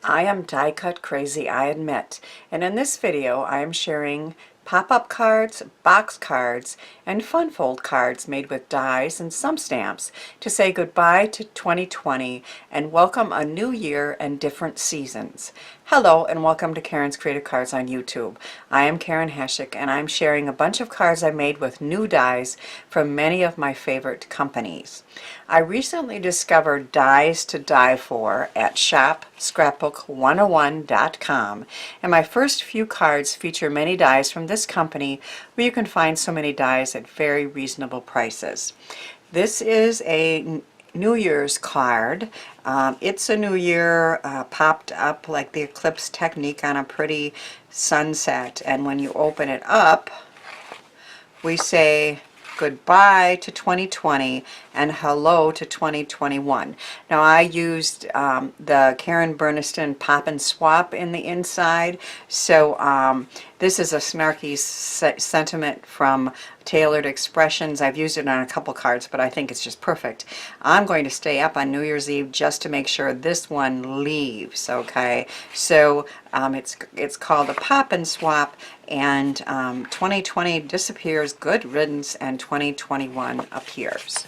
I am die cut crazy, I admit, and in this video I am sharing pop-up cards, box cards, and fun fold cards made with dies and some stamps to say goodbye to 2020 and welcome a new year and different seasons. Hello and welcome to Karen's Creative Cards on YouTube. I am Karen Heshik and I'm sharing a bunch of cards I made with new dies from many of my favorite companies. I recently discovered dies to die for at shopscrapbook101.com, and my first few cards feature many dies from this company where you can find so many dies at very reasonable prices. This is a New Year's card. It's a new year popped up like the eclipse technique on a pretty sunset, and when you open it up we say goodbye to 2020 and hello to 2021. Now I used the Karen Burniston Pop and Swap in the inside, so this is a snarky sentiment from Tailored Expressions. I've used it on a couple cards, but I think it's just perfect. I'm going to stay up on New Year's Eve just to make sure this one leaves, okay? So it's called a Pop and Swap, and 2020 disappears, good riddance, and 2021 appears.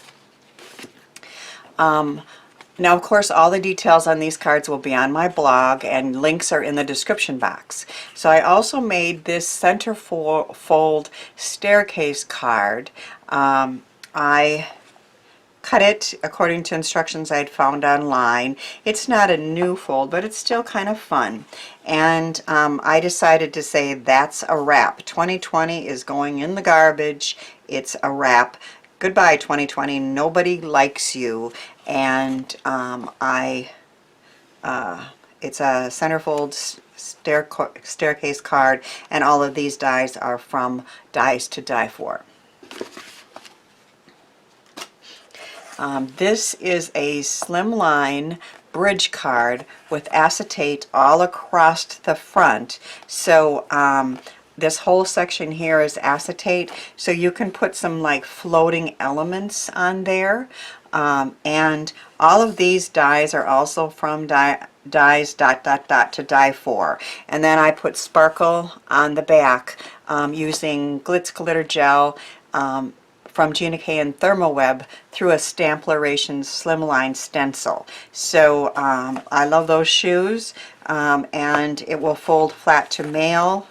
Now, of course, all the details on these cards will be on my blog, and links are in the description box. So I also made this Centerfold staircase card. I cut it according to instructions I'd found online. It's not a new fold, but it's still kind of fun. And I decided to say that's a wrap. 2020 is going in the garbage. It's a wrap. Goodbye 2020, nobody likes you. And it's a Centerfold staircase card, and all of these dies are from Dies to Die For. This is a Slimline bridge card with acetate all across the front. So this whole section here is acetate, so you can put some like floating elements on there. And all of these dies are also from dies ... to die for. And then I put sparkle on the back using Glitz glitter gel from Gina and Therm through a Stamplerations Slimline stencil. So I love those shoes, and it will fold flat to mail.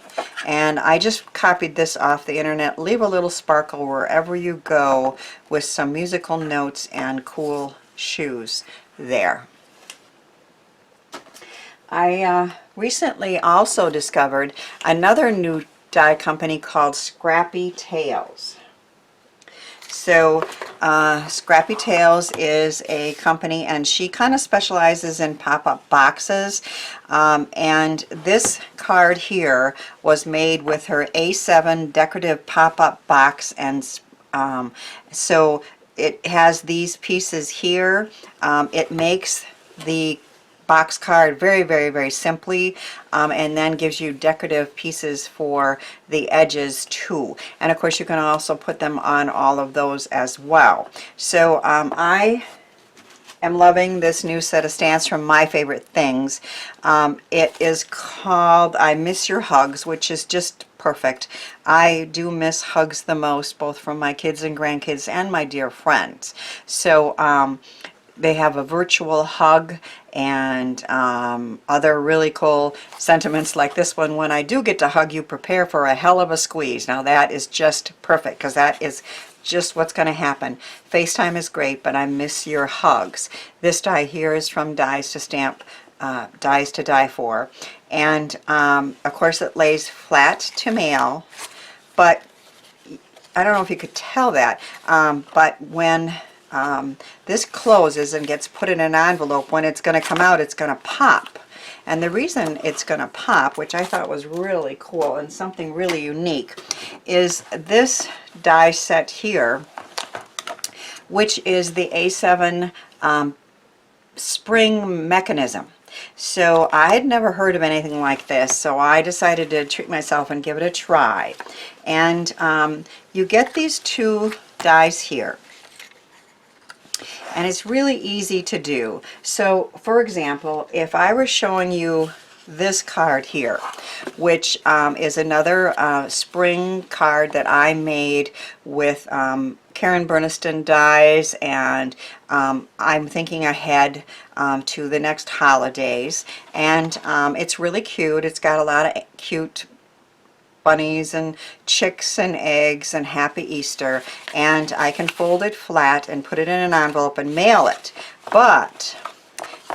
And I just copied this off the internet. Leave a little sparkle wherever you go with some musical notes and cool shoes there. I recently also discovered another new die company called Scrappy Tales. So Scrappy Tales is a company, and she kind of specializes in pop-up boxes, and this card here was made with her A7 decorative pop-up box, and so it has these pieces here. It makes the box card very, very, very simply, and then gives you decorative pieces for the edges too. And of course you can also put them on all of those as well. So I am loving this new set of stamps from My Favorite Things. It is called I Miss Your Hugs, which is just perfect. I do miss hugs the most, both from my kids and grandkids and my dear friends. So they have a virtual hug and other really cool sentiments like this one. When I do get to hug you, prepare for a hell of a squeeze. Now that is just perfect, because that is just what's going to happen. FaceTime is great, but I miss your hugs. This die here is from Dies to Stamp, Dies to Die For. And of course it lays flat to mail, but I don't know if you could tell that, but when this closes and gets put in an envelope, when it's going to come out, it's going to pop. And the reason it's going to pop, which I thought was really cool and something really unique, is this die set here, which is the A7 spring mechanism. So I had never heard of anything like this, so I decided to treat myself and give it a try. And you get these two dies here. and it's really easy to do. So for example, if I were showing you this card here, which is another spring card that I made with Karen Burniston dies, and I'm thinking ahead to the next holidays, and it's really cute. It's got a lot of cute bunnies and chicks and eggs and happy Easter, and I can fold it flat and put it in an envelope and mail it. But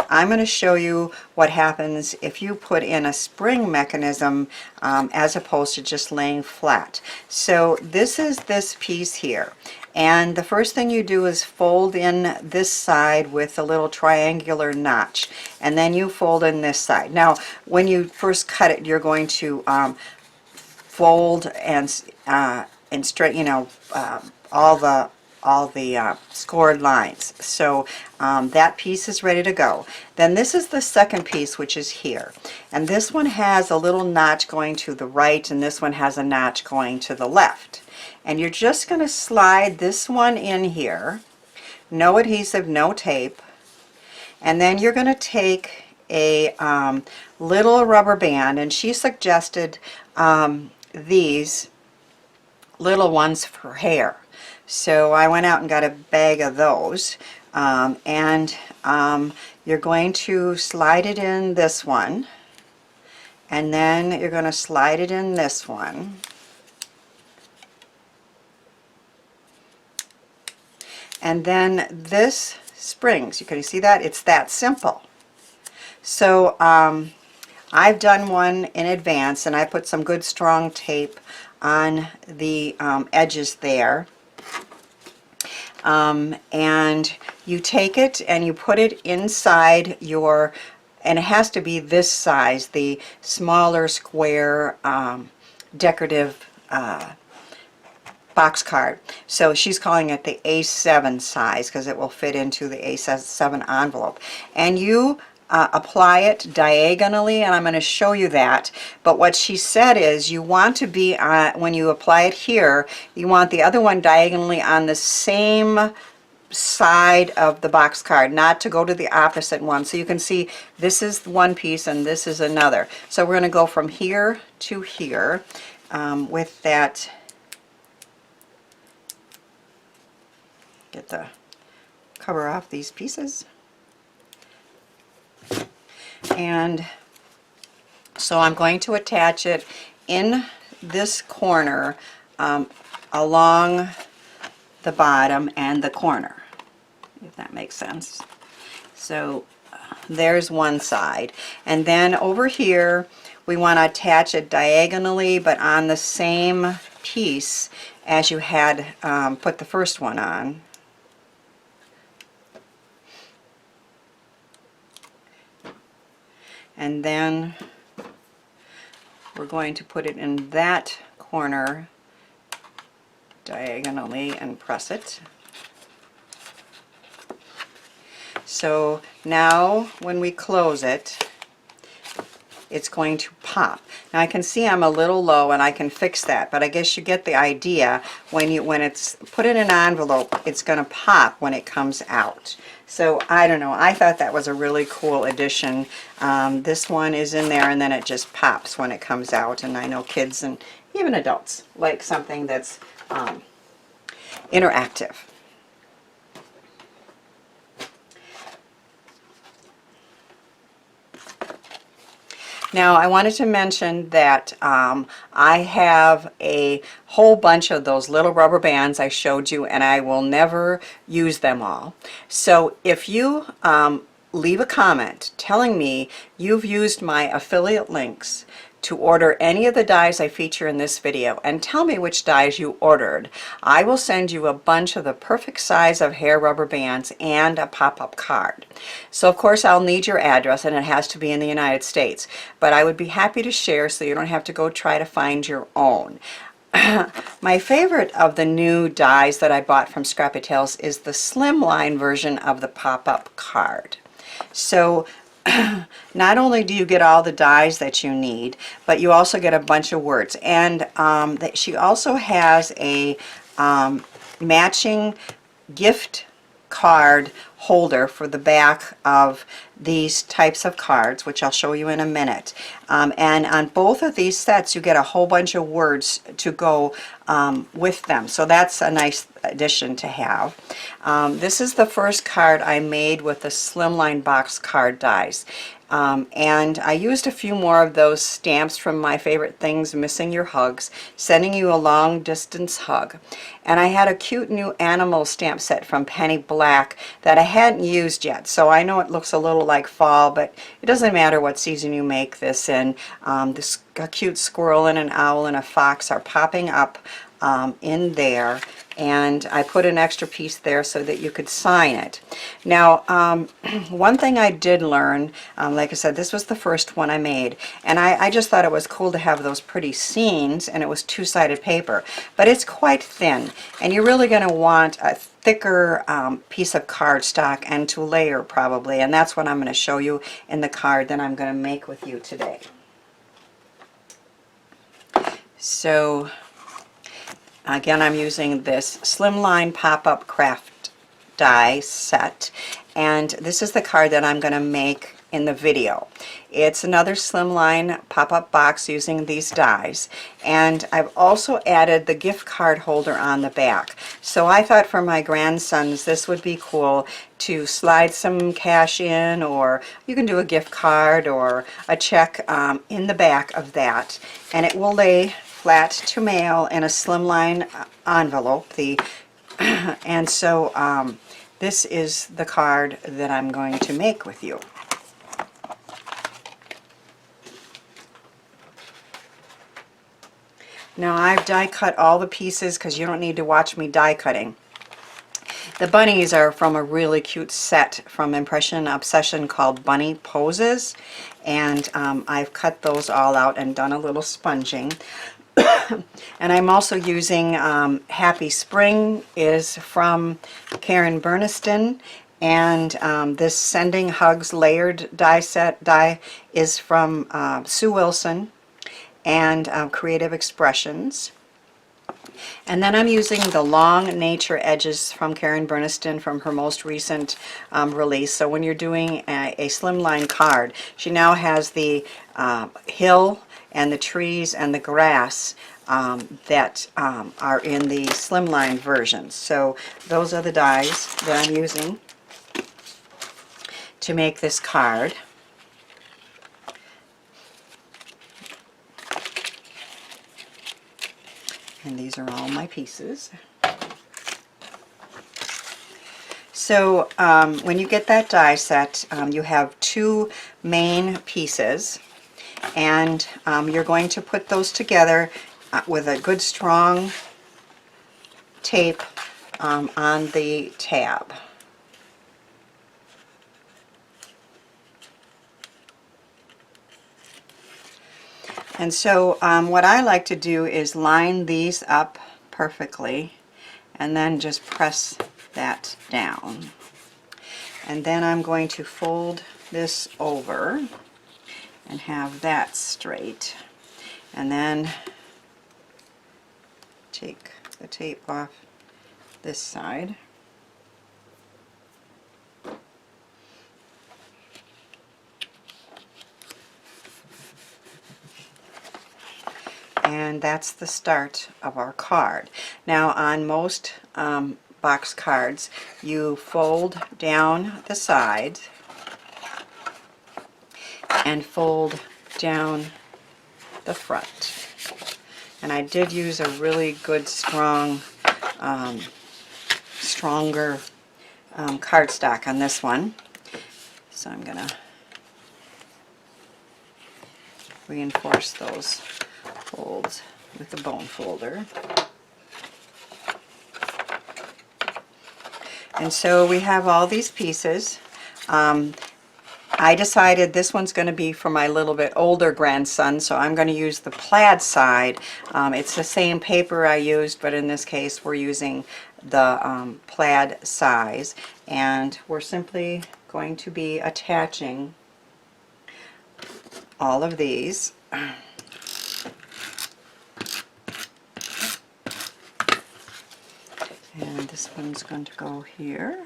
I'm going to show you what happens if you put in a spring mechanism as opposed to just laying flat. So this is this piece here, and the first thing you do is fold in this side with a little triangular notch, and then you fold in this side. Now when you first cut it, you're going to fold and straight, you know, all the scored lines. So that piece is ready to go. Then this is the second piece, which is here, and this one has a little notch going to the right, and this one has a notch going to the left. And you're just going to slide this one in here, no adhesive, no tape, and then you're going to take a little rubber band, and she suggested these little ones for hair. So I went out and got a bag of those, and you're going to slide it in this one, and then you're going to slide it in this one, and then this springs. You can see that? It's that simple. So I've done one in advance, and I put some good strong tape on the edges there. And you take it and you put it inside your, and it has to be this size, the smaller square decorative box card. So she's calling it the A7 size because it will fit into the A7 envelope. And you apply it diagonally, and I'm going to show you that. But what she said is you want to be, when you apply it here, you want the other one diagonally on the same side of the box card, not to go to the opposite one. So you can see this is one piece and this is another. So we're going to go from here to here with that. Get the cover off these pieces. And so I'm going to attach it in this corner along the bottom and the corner, if that makes sense. So there's one side, and then over here we want to attach it diagonally but on the same piece as you had put the first one on. And then we're going to put it in that corner diagonally and press it. So now when we close it, it's going to pop. Now I can see I'm a little low and I can fix that, but I guess you get the idea. When it's put in an envelope, it's going to pop when it comes out. So I don't know, I thought that was a really cool addition. This one is in there and then it just pops when it comes out, and I know kids and even adults like something that's interactive. Now I wanted to mention that I have a whole bunch of those little rubber bands I showed you, and I will never use them all. So if you leave a comment telling me you've used my affiliate links to order any of the dies I feature in this video, and tell me which dies you ordered, I will send you a bunch of the perfect size of hair rubber bands and a pop-up card. So of course I'll need your address, and it has to be in the United States, but I would be happy to share so you don't have to go try to find your own. My favorite of the new dies that I bought from Scrappy Tales is the Slimline version of the pop-up card. So not only do you get all the dies that you need, but you also get a bunch of words. And she also has a matching gift card holder for the back of these types of cards, which I'll show you in a minute. And on both of these sets you get a whole bunch of words to go with them, so that's a nice addition to have. This is the first card I made with the Slimline box card dies. And I used a few more of those stamps from My Favorite Things, Missing Your Hugs, Sending You a Long Distance Hug. And I had a cute new animal stamp set from Penny Black that I hadn't used yet. So I know it looks a little like fall, but it doesn't matter what season you make this in. A cute squirrel and an owl and a fox are popping up in there. And I put an extra piece there so that you could sign it. Now, one thing I did learn, like I said, this was the first one I made, and I just thought it was cool to have those pretty scenes, and it was two-sided paper, but it's quite thin, and you're really going to want a thicker piece of cardstock and to layer probably, and that's what I'm going to show you in the card that I'm going to make with you today. So, again, I'm using this Slimline pop-up craft die set, and this is the card that I'm going to make in the video. It's another Slimline pop-up box using these dies, and I've also added the gift card holder on the back. So I thought for my grandsons this would be cool to slide some cash in, or you can do a gift card or a check in the back of that, and it will lay flat to mail in a Slimline envelope. And so this is the card that I'm going to make with you. Now I've die cut all the pieces because you don't need to watch me die cutting. The bunnies are from a really cute set from Impression Obsession called Bunny Poses, and I've cut those all out and done a little sponging. And I'm also using Happy Spring is from Burniston, and this Sending Hugs layered die set die is from Sue Wilson and Creative Expressions. And then I'm using the long nature edges from Burniston from her most recent release. So when you're doing a Slimline card, she now has the hill and the trees and the grass that are in the Slimline version. So those are the dies that I'm using to make this card. And these are all my pieces. So when you get that die set, you have two main pieces, and you're going to put those together with a good strong tape on the tab. And so what I like to do is line these up perfectly and then just press that down. And then I'm going to fold this over and have that straight. And then take the tape off this side. And that's the start of our card. Now on most box cards, you fold down the sides and fold down the front. And I did use a really good strong, stronger cardstock on this one. So I'm going to reinforce those folds with the bone folder. And so we have all these pieces. I decided this one's going to be for my little bit older grandson, so I'm going to use the plaid side. It's the same paper I used, but in this case we're using the plaid size, and we're simply going to be attaching all of these. And this one's going to go here.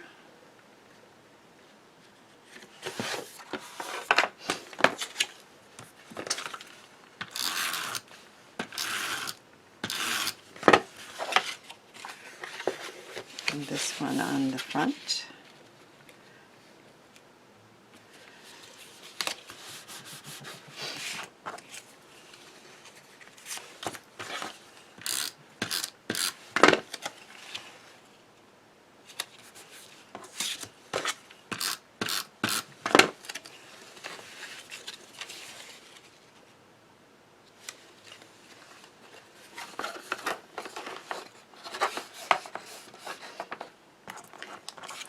one on the front.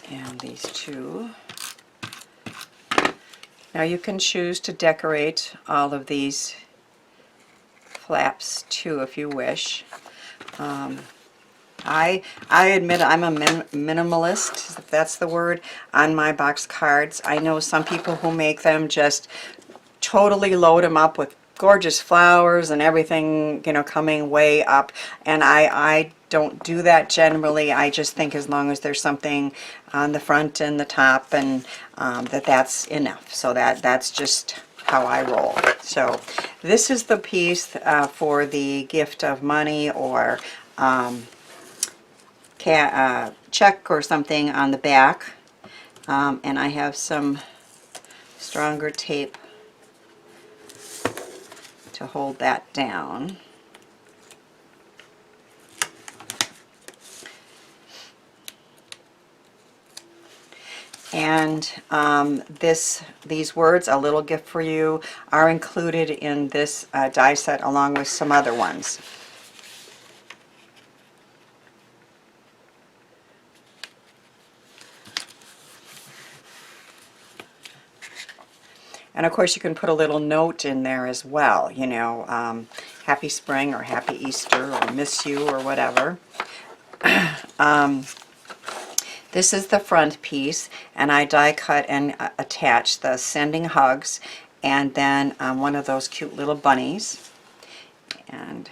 And these two. Now you can choose to decorate all of these flaps too if you wish. I admit I'm a minimalist, if that's the word, on my box cards. I know some people who make them just totally load them up with gorgeous flowers and everything, you know, coming way up, and I don't do that generally. I just think as long as there's something on the front and the top, and that's enough. So that's just how I roll. So this is the piece for the gift of money or check or something on the back, and I have some stronger tape to hold that down. And these words, "A Little Gift for You," are included in this die set along with some other ones. And of course you can put a little note in there as well, you know, happy spring or happy Easter or miss you or whatever. This is the front piece, and I die cut and attach the sending hugs and then one of those cute little bunnies. And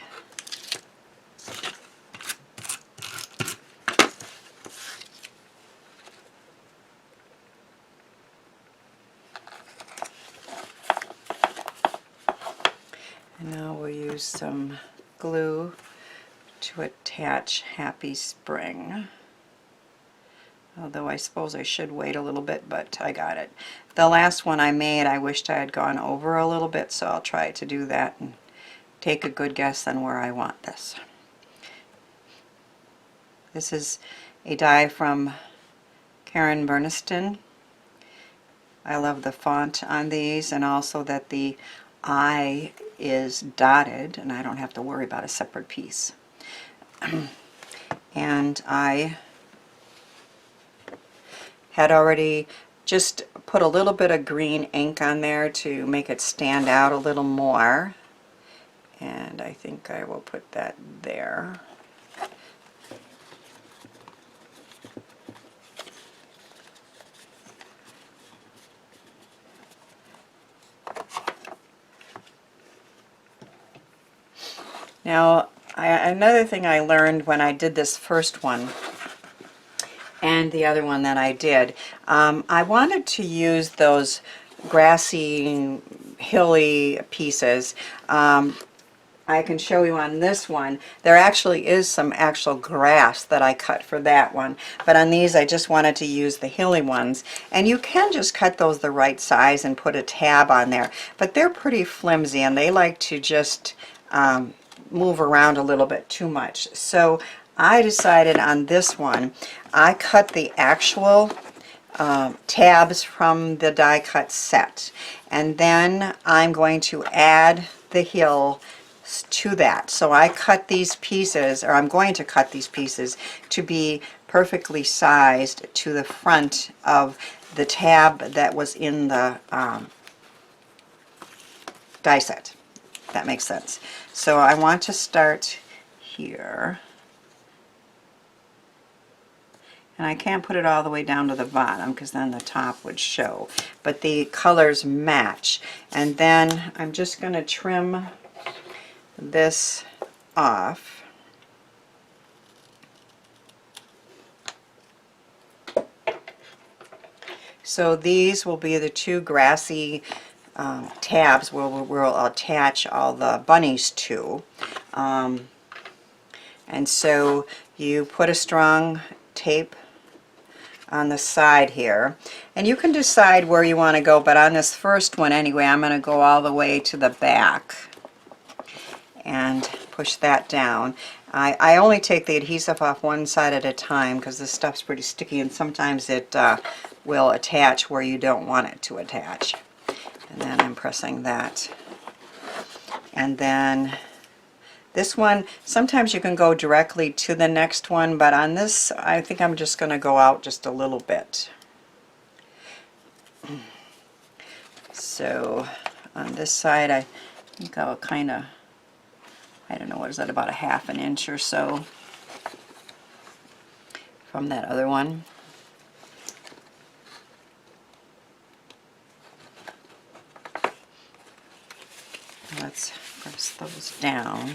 now we'll use some glue to attach Happy Spring. Although I suppose I should wait a little bit, but I got it. The last one I made, I wished I had gone over a little bit, so I'll try to do that and take a good guess on where I want this. This is a die from Burniston. I love the font on these, and also that the I is dotted and I don't have to worry about a separate piece. And I had already just put a little bit of green ink on there to make it stand out a little more, and I think I will put that there. Now, another thing I learned when I did this first one and the other one that I did, I wanted to use those grassy, hilly pieces. I can show you on this one, there actually is some actual grass that I cut for that one, but on these I just wanted to use the hilly ones. And you can just cut those the right size and put a tab on there, but they're pretty flimsy and they like to just move around a little bit too much. So I decided on this one, I cut the actual tabs from the die cut set, and then I'm going to add the heel to that. So I cut these pieces, or I'm going to cut these pieces to be perfectly sized to the front of the tab that was in the die set. If that makes sense. So I want to start here. And I can't put it all the way down to the bottom because then the top would show. But the colors match. And then I'm just going to trim this off. So these will be the two grassy tabs where we'll attach all the bunnies to. And so you put a strong tape on the side here. And you can decide where you want to go, but on this first one anyway, I'm going to go all the way to the back and push that down. I only take the adhesive off one side at a time because this stuff's pretty sticky, and sometimes it will attach where you don't want it to attach. And then I'm pressing that. And then this one, sometimes you can go directly to the next one, but on this, I think I'm just going to go out just a little bit. So on this side, I think I'll kind of, I don't know, what is that, about a ½ an inch or so from that other one. Let's press those down.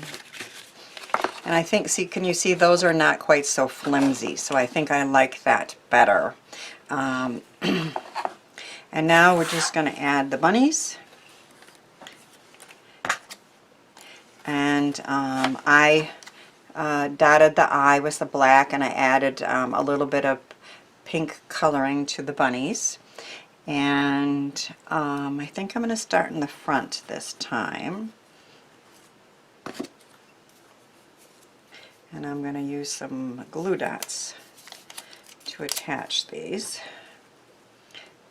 And I think, see, can you see those are not quite so flimsy, so I think I like that better. And now we're just going to add the bunnies. And I dotted the eye with the black, and I added a little bit of pink coloring to the bunnies. And I think I'm going to start in the front this time. And I'm going to use some glue dots to attach these.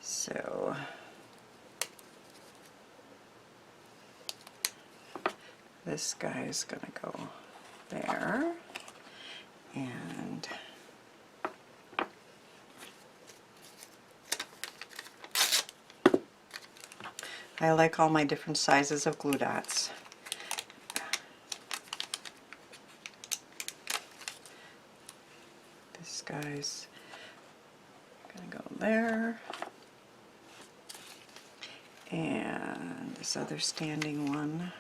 So this guy's going to go there, and I like all my different sizes of glue dots. This guy's going to go there, and this other standing one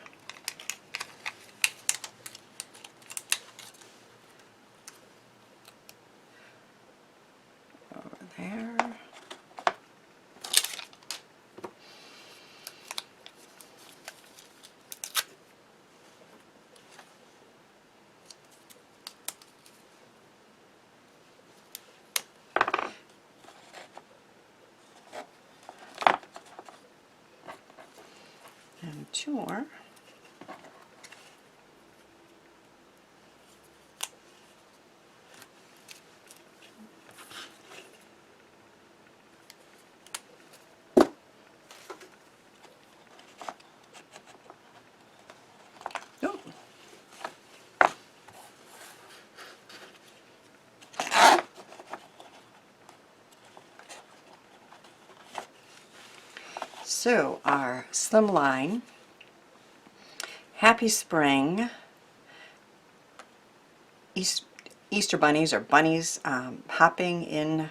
over there. And two more. Oh. So our Slimline Happy Spring Easter bunnies, or bunnies hopping in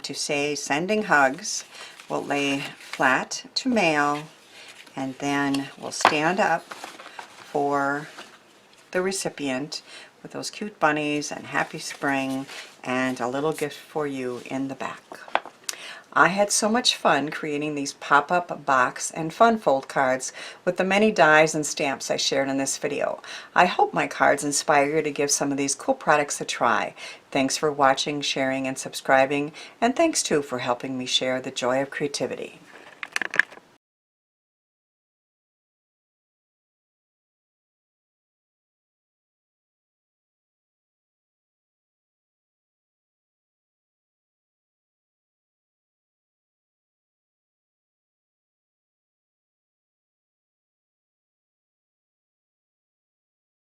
to say sending hugs, will lay flat to mail, and then will stand up for the recipient with those cute bunnies and Happy Spring and a little gift for you in the back. I had so much fun creating these pop-up box and fun fold cards with the many dies and stamps I shared in this video. I hope my cards inspire you to give some of these cool products a try. Thanks for watching, sharing, and subscribing, and thanks too for helping me share the joy of creativity.